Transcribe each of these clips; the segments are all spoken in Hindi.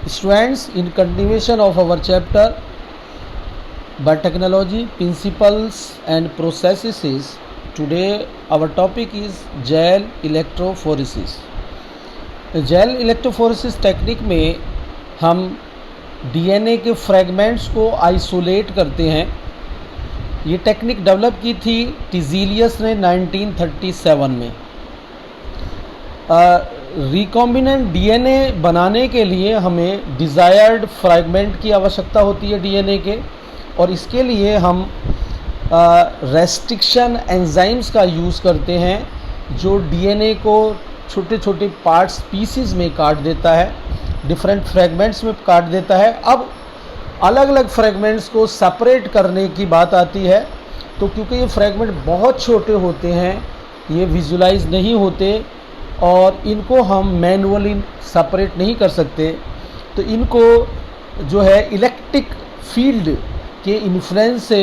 Students, in continuation of our chapter biotechnology principles and processes, today our topic is gel electrophoresis. Gel electrophoresis technique में हम डीएनए के फ्रैगमेंट्स को आइसोलेट करते हैं। ये टेक्निक डेवलप की थी टिज़िलियस ने 1937 में। रिकॉम्बिनेंट डीएनए बनाने के लिए हमें डिज़ायर्ड फ्रैगमेंट की आवश्यकता होती है डीएनए के, और इसके लिए हम रेस्ट्रिक्शन एंजाइम्स का यूज़ करते हैं जो डीएनए को छोटे छोटे पार्ट्स पीसीज में काट देता है, डिफरेंट फ्रैगमेंट्स में काट देता है। अब अलग अलग फ्रैगमेंट्स को सेपरेट करने की बात आती है, तो क्योंकि ये फ्रैगमेंट बहुत छोटे होते हैं, ये विजुलाइज नहीं होते और इनको हम मैनुअली सेपरेट नहीं कर सकते, तो इनको जो है इलेक्ट्रिक फील्ड के इन्फ्लुएंस से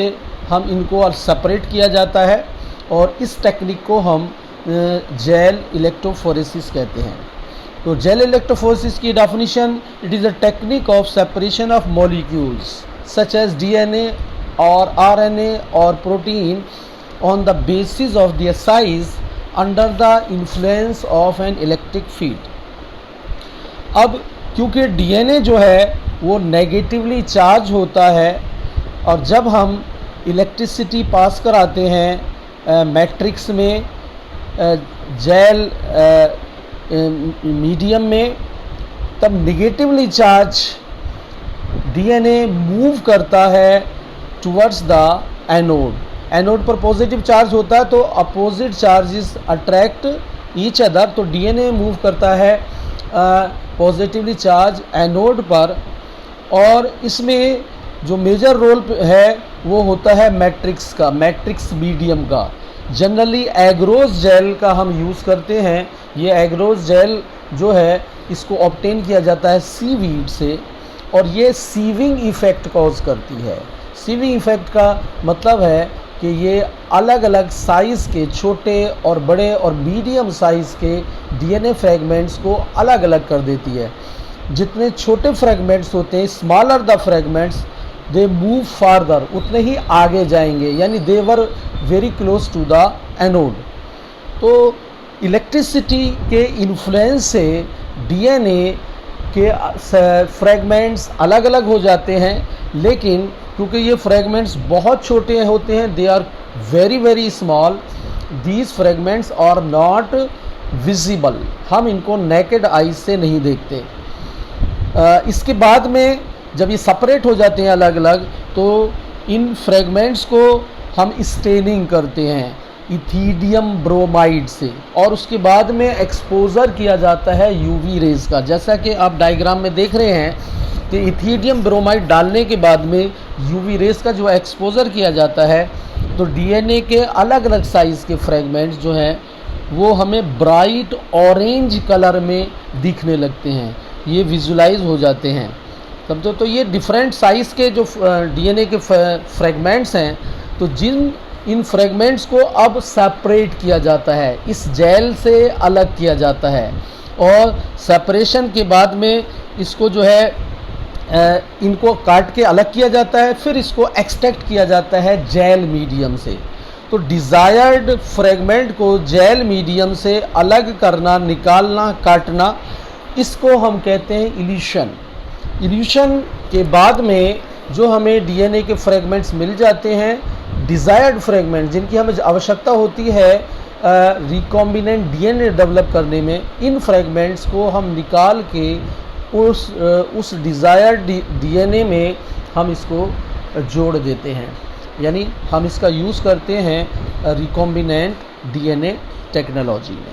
हम इनको सेपरेट किया जाता है, और इस टेक्निक को हम जेल इलेक्ट्रोफोरेसिस कहते हैं। तो जेल इलेक्ट्रोफोरेसिस की definition, it is a technique of separation of molecules such as DNA और आरएनए और protein on the basis of their size under the influence of an electric field. अब क्योंकि डीएनए जो है वो नेगेटिवली चार्ज होता है, और जब हम इलेक्ट्रिसिटी पास कराते हैं मैट्रिक्स में जेल मीडियम में, तब नेगेटिवली चार्ज डीएनए मूव करता है टुवर्ड्स द एनोड। एनोड पर पॉजिटिव चार्ज होता है, तो opposite charges attract each other, तो डीएनए मूव करता है पॉजिटिवली चार्ज एनोड पर, और इसमें जो मेजर रोल है वो होता है मैट्रिक्स का, मैट्रिक्स मीडियम का। जनरली एग्रोस जेल का हम यूज़ करते हैं। ये एग्रोस जेल जो है इसको ऑब्टेन किया जाता है सीवीड से, और ये सीविंग इफ़ेक्ट कॉज करती है। सीविंग इफ़ेक्ट का मतलब है कि ये अलग अलग साइज़ के छोटे और बड़े और मीडियम साइज़ के डीएनए फ्रैगमेंट्स को अलग अलग कर देती है। जितने छोटे फ्रैगमेंट्स होते हैं, smaller the fragments, they move farther, उतने ही आगे जाएंगे, यानी they were very close to the anode. तो इलेक्ट्रिसिटी के इन्फ्लुएंस से डीएनए के फ्रैगमेंट्स अलग अलग हो जाते हैं, लेकिन क्योंकि ये फ्रैगमेंट्स बहुत छोटे होते हैं, they are very very small, these fragments are not visible, हम इनको नेकेड आइज से नहीं देखते। इसके बाद में जब ये सेपरेट हो जाते हैं अलग अलग, तो इन फ्रैगमेंट्स को हम स्टेनिंग करते हैं इथीडियम ब्रोमाइड से, और उसके बाद में एक्सपोज़र किया जाता है यूवी रेज़ का। जैसा कि आप डायग्राम में देख रहे हैं कि इथीडियम ब्रोमाइड डालने के बाद में यूवी रेज़ का जो एक्सपोज़र किया जाता है, तो डीएनए के अलग अलग साइज़ के फ्रैगमेंट्स जो हैं वो हमें ब्राइट ऑरेंज कलर में दिखने लगते हैं, ये विजुलाइज हो जाते हैं, समझो। तो ये डिफरेंट साइज़ के जो डीएनए के फ्रैगमेंट्स हैं, तो इन फ्रैगमेंट्स को अब सेपरेट किया जाता है, इस जेल से अलग किया जाता है, और सेपरेशन के बाद में इसको जो है इनको काट के अलग किया जाता है, फिर इसको एक्सट्रैक्ट किया जाता है जेल मीडियम से। तो डिज़ायर्ड फ्रैगमेंट को जेल मीडियम से अलग करना, निकालना, काटना, इसको हम कहते हैं इल्यूशन। इल्यूशन के बाद में जो हमें डीएनए के फ्रैगमेंट्स मिल जाते हैं, डिज़ायर्ड फ्रैगमेंट जिनकी हमें आवश्यकता होती है रिकॉम्बिनेंट डीएनए डेवलप करने में, इन फ्रैगमेंट्स को हम निकाल के उस डिज़ायर्ड डीएनए में हम इसको जोड़ देते हैं, यानी हम इसका यूज़ करते हैं रिकॉम्बिनेंट डीएनए टेक्नोलॉजी में।